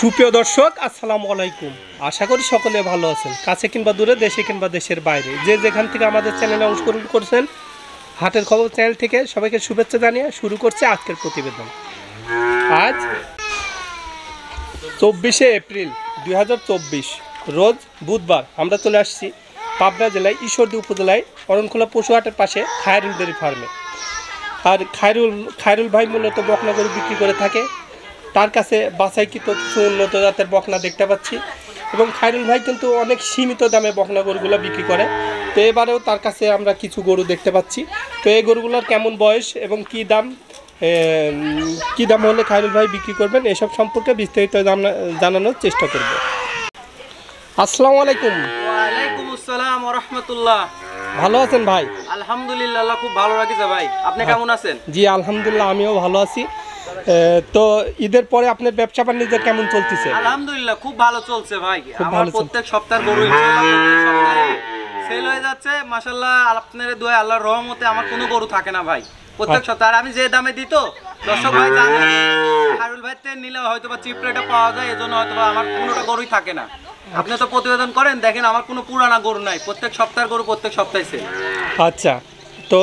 সুপ্রিয় দর্শক আসসালামু আলাইকুম। আশা করি সকলে ভালো আছেন, কাছে কিংবা দূরে, দেশে কিংবা দেশের বাইরে, যে যেখান থেকে আমাদের চ্যানেলে অংশগ্রহণ করছেন। হাটের খবর চ্যানেল থেকে সবাইকে শুভেচ্ছা জানিয়ে শুরু করছে আজকের প্রতিবেদন। আজ 24শে এপ্রিল 2024 রোজ বুধবার। আমরা চলে আসছি পাবনা জেলায় ঈশ্বরদী উপজেলায় অরণখোলা পশু হাটের পাশে খায়রুল ডেয়ারি ফার্মে। আর খায়রুল ভাই মূলত বকনা গরু বিক্রি করে থাকে। তার কাছে বাছাইকৃত কিছু উন্নত জাতের বকনা দেখতে পাচ্ছি এবং খায়রুল ভাই কিন্তু অনেক সীমিত দামে বকনা গরুগুলো বিক্রি করে। তো এবারেও তার কাছে আমরা কিছু গরু দেখতে পাচ্ছি। তো এই গরুগুলোর কেমন বয়স এবং কী দাম হলে খায়রুল ভাই বিক্রি করবেন, এসব সম্পর্কে বিস্তারিত জানানোর চেষ্টা করব। আসসালামু আলাইকুম। ওয়ালাইকুম আসসালাম ওয়া রাহমাতুল্লাহ। ভালো আছেন ভাই? আলহামদুলিল্লাহ, আল্লাহ খুব ভালো রাখেছে ভাই। আপনি কেমন আছেন? জি আলহামদুলিল্লাহ, আমিও ভালো আছি। তো ঈদের পরে আপনার ব্যবসা বাণিজ্য কেমন চলতেছে? আলহামদুলিল্লাহ খুব ভালো চলছে ভাই। আমার প্রত্যেক সপ্তাহে গরু ইনশাআল্লাহ প্রত্যেক সপ্তাহে সেল হয়ে যাচ্ছে মাশাআল্লাহ। আপনাদের দোয়া আল্লাহর রহমতে আমার কোনো গরু থাকে না ভাই প্রত্যেক সপ্তাহে। আমি যে দামে দিত দর্শক ভাই জানেন, খায়রুল ভাই তে নিলে হয়তো বা চিপ রেটে পাওয়া যায়, এজন্য হয়তো বা আমার কোনোটা গরুই থাকে না। আপনি তো প্রতিবেদন করেন, দেখেন আমার কোনো পুরানা গরু নাই, প্রত্যেক সপ্তাহের গরু প্রত্যেক সপ্তাহে সেল। আচ্ছা, তো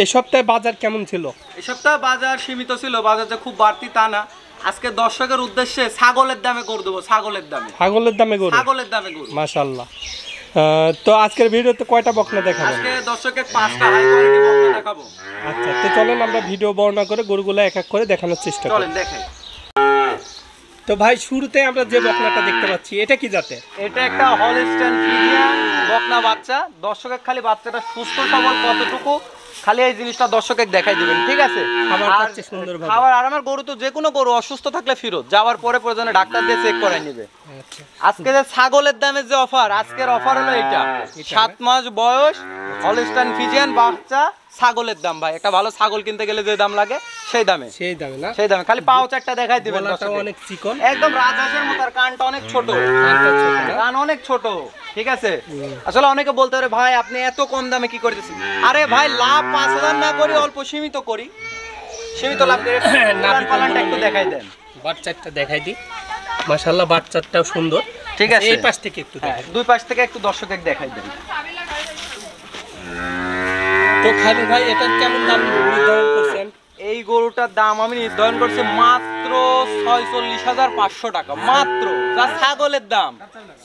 এই সপ্তাহে বাজার কেমন ছিল? এই সপ্তাহে বাজার সীমিত ছিল, বাজার যে খুব বাড়তি তা না। আজকে দর্শকের উদ্দেশ্যে ছাগলের দামে করে দেবো, ছাগলের দামে গরু মাশাআল্লাহ। তো আজকের ভিডিওতে কয়টা বকনা দেখাবো? আজকে দর্শকের 5টা হাই কোয়ালিটি বকনা দেখাবো। আচ্ছা, তো চলেন আমরা ভিডিও বর্ণনা করে গরুগুলো এক এক করে দেখানোর চেষ্টা করি। চলেন দেখাই। তো ভাই শুরুতে আমরা যে বকনাটা দেখতে পাচ্ছি, এটা কি জাতের? এটা একটা হলস্টাইন ফ্রিজিয়ান বকনা বাচ্চা। দর্শকের খালি বাচ্চাটা সুস্থ সবল কতটুকু খালি এই জিনিসটা দর্শকের দেখাই দিবেন, ঠিক আছে? খাবার আর আমার গরু তো যে কোনো গরু অসুস্থ থাকলে ফেরত যাওয়ার পরে প্রয়োজনে ডাক্তার দিয়ে চেক করে নেবে। আজকে যে ছাগলের দামে যে অফার, আজকের অফার হলো এটা 7 মাস বয়স হলস্টাইন ফ্রিজিয়ান বাচ্চা, ছাগলের দাম ভাই। একটা ভালো ছাগল কিনতে গেলে যে দাম লাগে সেই দামে না, সেই দামে। খালি পাও চারটা দেখাই দিবেন, অনেক চিকন একদম রাজহাঁসের মতো। আর কানটা অনেক ছোট, কান অনেক ছোট, ঠিক আছে? আসলে অনেকে বলতে পারে ভাই আপনি এত কম দামে কি করতেছেন? আরে ভাই লাভ 5000 না করি, অল্প সীমিত করি, সীমিত লাভ করে। পালানটা একটু দেখাই দেন, বাচ্চাটা দেখাই দিই। মাশাআল্লাহ বাচ্চাটাও সুন্দর, ঠিক আছে? এই পাশ থেকে একটু দেখাই, দুই পাশ থেকে একটু দর্শকের দেখাই দেন। তো খায়রুল ভাই এটার কেমন দাম নির্ধারণ করছেন? এই গরুটার দাম আমি নির্ধারণ করছি মাত্র 46,500 টাকা। মাত্র যা ছাগলের দাম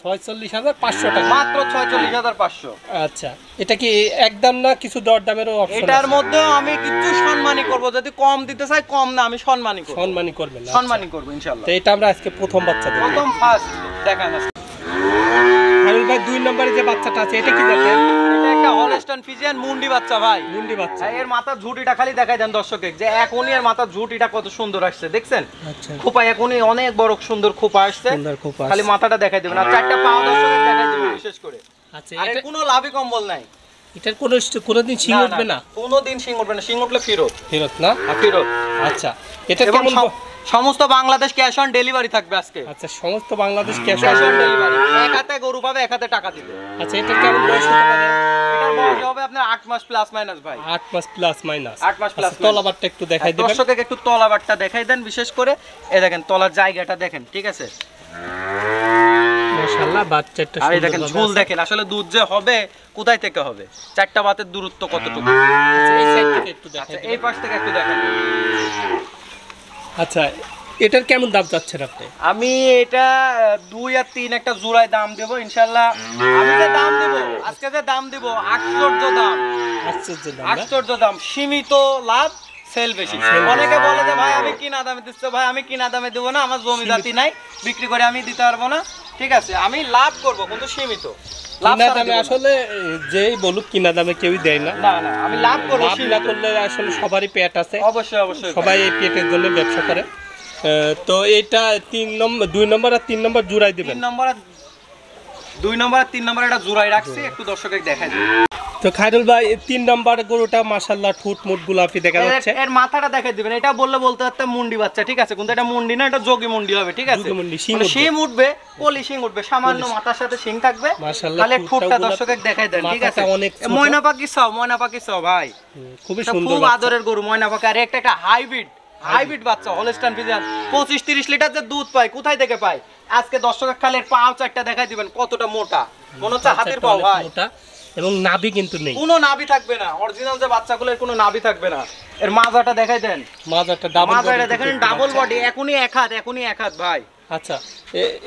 46,500 টাকা, মাত্র 46,500। আচ্ছা, এটা কি একদম না কিছু দরদামেরও অপশন আছে? এটার মধ্যে আমি কিছু সম্মানী করব, যদি কম দিতে চাই কম না, আমি সম্মানী করব। সম্মানী করবেন? সম্মানী করব ইনশাআল্লাহ। তো এটা আমরা আজকে প্রথম বাচ্চা দেখব, প্রথম ফার্স্ট দেখান। খায়রুল ভাই 2 নম্বরে যে বাচ্চাটা আছে এটা কি জাতের? এটা একটা হলস্টাইন ফ্রিজিয়ান মুন্ডি বাচ্চা ভাই, মুন্ডি বাচ্চা। এর মাথার ঝুঁটিটা খালি দেখাই দেন দর্শককে, যে এখনই এর মাথার ঝুঁটিটা কত সুন্দর আসছে, দেখছেন? আচ্ছা, খোপা এখনই অনেক বড় সুন্দর খোপা আসছে, সুন্দর খোপা। খালি মাথাটা দেখাই দেবেন আর চারটা পা দর্শকের দেখাই দেবেন বিশেষ করে। আচ্ছা, এটা কোনো লাভই কম্বল নাই, এটার কোনোদিন শিং উঠবে না? কোনোদিন শিং উঠবে না, শিং উঠলে ফেরত না, ফেরত। আচ্ছা, এটা কেমন? সমস্ত বাংলাদেশ ক্যাশ অন ডেলিভারি থাকবে আজকে। আচ্ছা, সমস্ত বাংলাদেশ ক্যাশ অন ডেলিভারি, এক হাতে গরু পাবে, এক হাতে টাকা দিবে। আচ্ছা, এটা কেমন বয়স হতে পারে? এটার বয়স হবে আপনার 8 মাস প্লাস মাইনাস ভাই, 8 মাস প্লাস মাইনাস। 8 মাস প্লাস। তলাবারটা একটু দেখাই দিবেন দর্শককে, একটু তলাবারটা দেখাই দেন বিশেষ করে। এই দেখেন তলার জায়গাটা দেখেন, ঠিক আছে? মাশাআল্লাহ বাচ্চাটা সুন্দর। আর দেখেন ঝুল দেখেন, আসলে দুধ যে হবে কোথায় থেকে হবে, চারটা বাতের দূরত্ব কতটুকু। আচ্ছা, এই সাইড থেকে একটু দেখাই দিবেন। এই পাশ থেকে একটু দেখেন। আচ্ছা, এটার কেমন দাম চাচ্ছেন আপনি? আমি এটা 2 আর 3 একটা জোড়ায় দাম দেব ইনশাআল্লাহ। আমি যে দাম দেব আজকে, যে দাম দেব আশ্চর্য দাম, আশ্চর্য দাম, সীমিত লাভ, সেল বেশি। অনেকে বলে যে ভাই আমি কিনা দামে দিচ্ছি, ভাই আমি কিনা দামে দেবো না, আমার জমি জাতি নাই, বিক্রি করে আমি দিতে পারবো না, ঠিক আছে? আমি লাভ করব কিন্তু সীমিত লাভ। আসলে যেই বলুক কিনা দামে কেউই দেয় না, না না, আমি লাভ করব। না করলে আসলে সবারই পেট আছে, অবশ্যই অবশ্যই, সবাই এই পেটের জন্য ব্যবসা করে। তো এটা 2 নম্বর আর 3 নম্বর জোড়াই দিবেন? 2 নম্বর আর 3 নম্বর এটা জোড়াই রাখছি, একটু দর্শককে দেখাই দিই। তো খায়রুল ভাই 3 নম্বর গরুটা মাশাআল্লাহ ঠুট মুট গোলাপি দেখা যাচ্ছে, এর মাথাটা দেখাই দিবেন। এটা বলতে একটা মুন্ডি বাচ্চা, ঠিক আছে? কিন্তু এটা মুন্ডি না, এটা যোগী মুন্ডি হবে, ঠিক আছে? শিং উঠবে, পলি শিং উঠবে, সামান্য মাথার সাথে শিং থাকবে, খালি ঠোঁটটা দর্শককে দেখাই দেন, ঠিক আছে? ময়না পাখি চাও, ময়না পাখি চাও ভাই, খুবই সুন্দর, খুব আদরের গরু ময়না পাখি। আর একটা হাইব্রিড হাইব্রিড বাচ্চা হলস্টাইন ফ্রিজিয়ান 25-30 লিটার যে দুধ পায় কোথায় থেকে পায় আজকে দর্শকের খালি পাও চারটা দেখাই দিবেন কতটা মোটা মনে হচ্ছে হাতির পাও ভাই মোটা এবং নাভি কিন্তু নেই, কোনো নাভি থাকবে না, অরিজিনাল যে বাচ্চাগুলোর কোনো নাভি থাকবে না। এর মাজাটা দেখাই দেন, মাজাটা ডাবল, মাজাটা দেখেন ডাবল বডি, এখনই এক হাত ভাই। আচ্ছা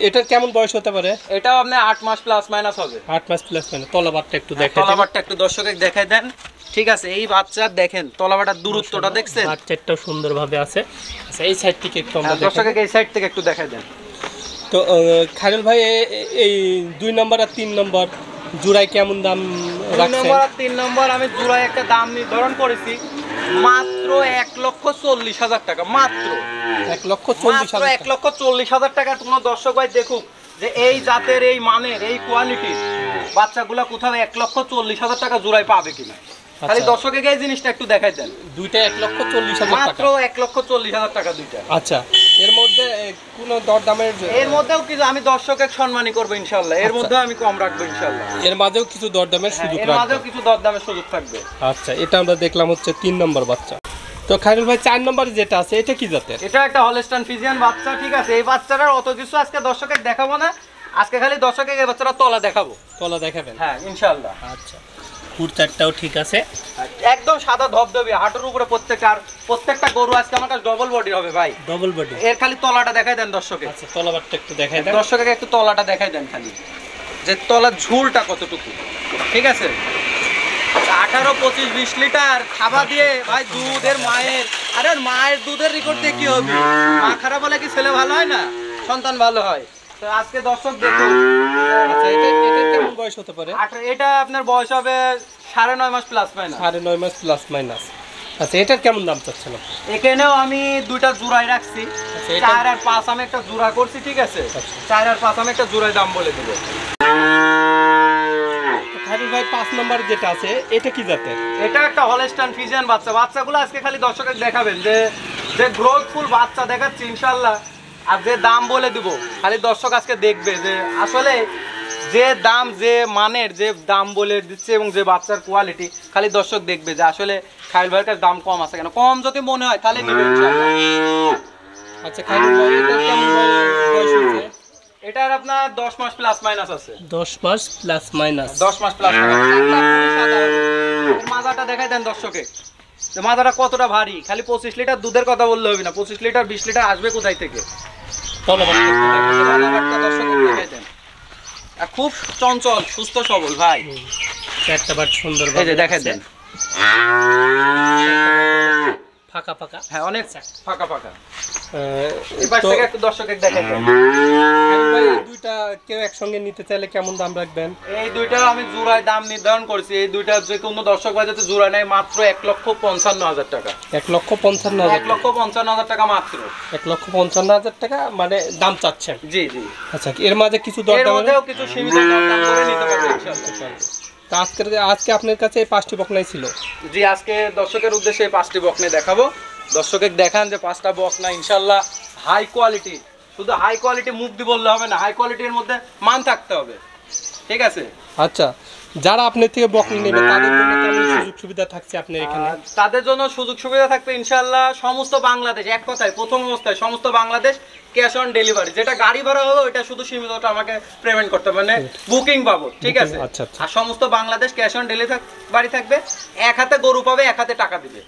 এটা কেমন বয়স হতে পারে? এটাও আপনি 8 মাস প্লাস মাইনাস হবে, 8 মাস প্লাস মাইনাস। তলাবারটা একটু দেখাই দেন, তলাবারটা একটু দর্শকের দেখাই দেন। ঠিক আছে, এই বাচ্চার দেখেন তলাবারটার দূরত্বটা দেখছেন, বাচ্চাটাও সুন্দরভাবে আছে। আচ্ছা এই সাইড থেকে একটু আমরা দর্শকের এই সাইড থেকে একটু দেখাই দেন। তো খায়রুল ভাই এই 2 নম্বর আর 3 নম্বর জোড়ায় কেমন দাম 2 নম্বর আর 3 নম্বর আমি জোড়ায় একটা দাম নির্ধারণ করেছি মাত্র 1,40,000 টাকা, মাত্র 1,40,000 টাকা। কোনো দর্শক ভাই দেখুক যে এই জাতের এই মানের এই কোয়ালিটির বাচ্চাগুলা কোথাও 1,40,000 টাকা জোড়ায় পাবে কিনা, খালি দর্শকে এই জিনিসটা একটু দেখাই দেন। দুইটা 1,40,000 টাকা, মাত্র 1,40,000 টাকা দুইটা। আচ্ছা এর মধ্যে কোনো দরদামের, এর মধ্যেও কিছু আমি দর্শকের সম্মানই করব ইনশাআল্লাহ, এর মধ্যেও আমি কম রাখবো ইনশাআল্লাহ, এর মাঝেও কিছু দরদামের সুযোগ এর রাখবো, মাঝেও কিছু দরদামের সুযোগ থাকবে। আচ্ছা এটা আমরা দেখলাম হচ্ছে 3 নম্বর বাচ্চা। তো খায়রুল ভাই 4 নম্বরে যেটা আছে এটা কি জাতের? এটা একটা হলস্টাইন ফ্রিজিয়ান বাচ্চা। ঠিক আছে, এই বাচ্চাটার অত কিছু আজকে দর্শকের দেখাবো না, আজকে খালি দর্শকের এই বাচ্চাটা তলা দেখাবো। তলা দেখাবেন? হ্যাঁ ইনশাআল্লাহ। আচ্ছা কুরচারটাও ঠিক আছে, একদম সাদা ধবধবে, হাঁটুর উপরে প্রত্যেকটা গরু আজকে আমার কাছে ডবল বডি হবে ভাই, ডবল বডি। এর খালি তলাটা দেখাই দেন দর্শকে। আচ্ছা তলাবারটা একটু দেখাই দেন, দর্শকে একটু তলাটা দেখাই দেন খালি, যে তলার ঝুলটা কতটুকু। ঠিক আছে, 18-25-20 লিটার খাবা দিয়ে ভাই দুধের মায়ের, আরে মায়ের দুধের রেকর্ড দিয়ে কি হবে? মা খারাপ হলে কি ছেলে ভালো হয় না, সন্তান ভালো হয়। তো আজকে দর্শক দেখুন, আচ্ছা এটা কেমন বয়স হতে পারে? এটা আপনার বয়স হবে 9.5 মাস প্লাস মাইনাস, 9.5 মাস প্লাস মাইনাস। আচ্ছা এটার কেমন দাম চাচ্ছেন? এখানেও আমি দুইটা জোড়াই রাখছি, 4 আর 5 আমি একটা জোড়া করছি। ঠিক আছে, 4 আর 5 আমি একটা জোড়াই দাম বলে দেব। খায়রুল ভাই 5 নম্বর যেটা আছে এটা কি জাতের? এটা একটা হলস্টাইন ফ্রিজিয়ান বাচ্চা। বাচ্চাগুলো আজকে খালি দর্শকের দেখাবেন, যে গ্রোথফুল বাচ্চা দেখাচ্ছি ইনশাআল্লাহ, আর যে দাম বলে দিব খালি দর্শক আজকে দেখবে যে আসলে যে দাম, যে মানের যে দাম বলে দিচ্ছে এবং যে বাচ্চার কোয়ালিটি, খালি দর্শক দেখবে যে আসলে খায়রুল ভাইয়ের কাছে দাম কম আছে কেন। কম যদি মনে হয় তাহলে নেবে ইনশাআল্লাহ। আচ্ছা খায়রুল ভাই এটা কেমন বয়স হচ্ছে? এটার আপনার 10 মাস প্লাস মাইনাস আছে, 10 মাস প্লাস মাইনাস, 10 মাস প্লাস মাইনাস। মাজাটা দেখাই দেন দর্শকে, মাজাটা কতটা ভারী। খালি 25 লিটার দুধের কথা বললে হবে না, 25 লিটার 20 লিটার আসবে কোথায় থেকে। তলাবারটা একটু দেখাই দেন, তলাবারটা দর্শকে দেখাই দেন। আর খুব চঞ্চল সুস্থ সবল ভাই, চারটা বার সুন্দর এই যে দেখাই দেন, ফাঁকা ফাঁকা। হ্যাঁ অনেক ফাঁকা ফাঁকা। এবার থেকে একটু দর্শকে দেখাই দেন। ভাই দুইটা কেউ একসঙ্গে নিতে চাইলে কেমন দাম রাখবেন? এই দুইটা আমি জোড়ায় দাম নির্ধারণ করেছি, এই দুইটা যে কোনো দর্শক ভাই যাতে জোড়া নেয় মাত্র 1,55,000 টাকা। 1,55,000, 1,55,000 টাকা মাত্র, 1,55,000 টাকা মানে দাম চাচ্ছেন? জি জি। আচ্ছা এর মাঝে কিছু এর দরদাম? মধ্যেও কিছু সীমিত দাম করে নিতে পারবেন ইনশাআল্লাহ। তা আজকে আপনার কাছে এই 5টি বকনাই ছিল? জি, আজকে দর্শকের উদ্দেশ্যে 5টি বকনা দেখাবো। দর্শকের দেখান যে 5টা বকনা ইনশাআল্লাহ হাই কোয়ালিটি। শুধু হাই কোয়ালিটি মুখ দিয়ে বললে হবে না, হাই কোয়ালিটির মধ্যে মান থাকতে হবে। ঠিক আছে। আচ্ছা যারা আপনার থেকে বকনা নেবে তাদের জন্য কেমন সুযোগ সুবিধা থাকছে আপনার এখানে? তাদের জন্য সুযোগ সুবিধা থাকবে ইনশাআল্লাহ সমস্ত বাংলাদেশ, এক কথায় প্রথম অবস্থায় সমস্ত বাংলাদেশ ক্যাশ অন ডেলিভারি। যেটা গাড়ি ভাড়া হবে ওটা শুধু সীমিতটা আমাকে পেমেন্ট করতে হবে, মানে বুকিং বাবদ। ঠিক আছে। আচ্ছা আচ্ছা। আর সমস্ত বাংলাদেশ ক্যাশ অন ডেলিভারি থাকবে, এক হাতে গরু পাবে, এক হাতে টাকা দিবে।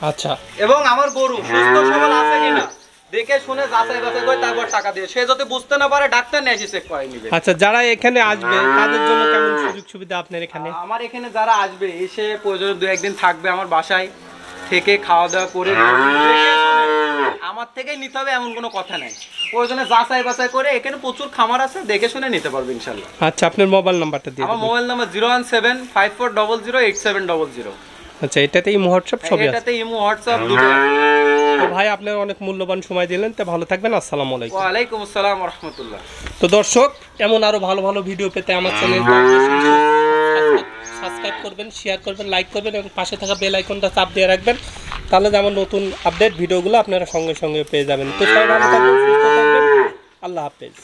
আচ্ছা এবং আমার গরু সুস্থ সবল আছে কিনা দেখে শুনে যাচাই বাছাই করে তারপর টাকা দিয়ে, সে যদি বুঝতে না পারে ডাক্তার নিয়ে এসে চেক করে নিবে। আচ্ছা যারা এখানে আসবে তাদের জন্য কেমন সুযোগ সুবিধা আপনার এখানে? আমার এখানে যারা আসবে এসে প্রয়োজনে 2-1 দিন থাকবে আমার বাসায় থেকে, খাওয়া দাওয়া করে আমার থেকেই নিতে হবে এমন কোনো কথা নাই। প্রয়োজনে যাচাই বাছাই করে, এখানে প্রচুর খামার আছে, দেখে শুনে নিতে পারবে ইনশাআল্লাহ। আচ্ছা আপনার মোবাইল নাম্বারটা দিয়ে দিন। আমার মোবাইল নাম্বার 01754008700। আচ্ছা এটাতে ইমো হোয়াটসঅ্যাপ সবই আছে? এটাতে ইমো হোয়াটসঅ্যাপ দুটো আছে। তো ভাই আপনার অনেক মূল্যবান সময় দিলেন, তো ভালো থাকবেন। আসসালামু আলাইকুম। ওয়া আলাইকুম আসসালাম ওয়া রাহমাতুল্লাহ। তো দর্শক এমন আরো ভালো ভালো ভিডিও পেতে আমার চ্যানেল সাবস্ক্রাইব করবেন, শেয়ার করবেন, লাইক করবেন এবং পাশে থাকা বেল আইকনটা চাপ দিয়ে রাখবেন, তাহলে যেমন নতুন আপডেট ভিডিওগুলো আপনারা সঙ্গে সঙ্গে পেয়ে যাবেন। তো সবাই ভালো থাকবেন, সুস্থ থাকবেন, আল্লাহ হাফেজ।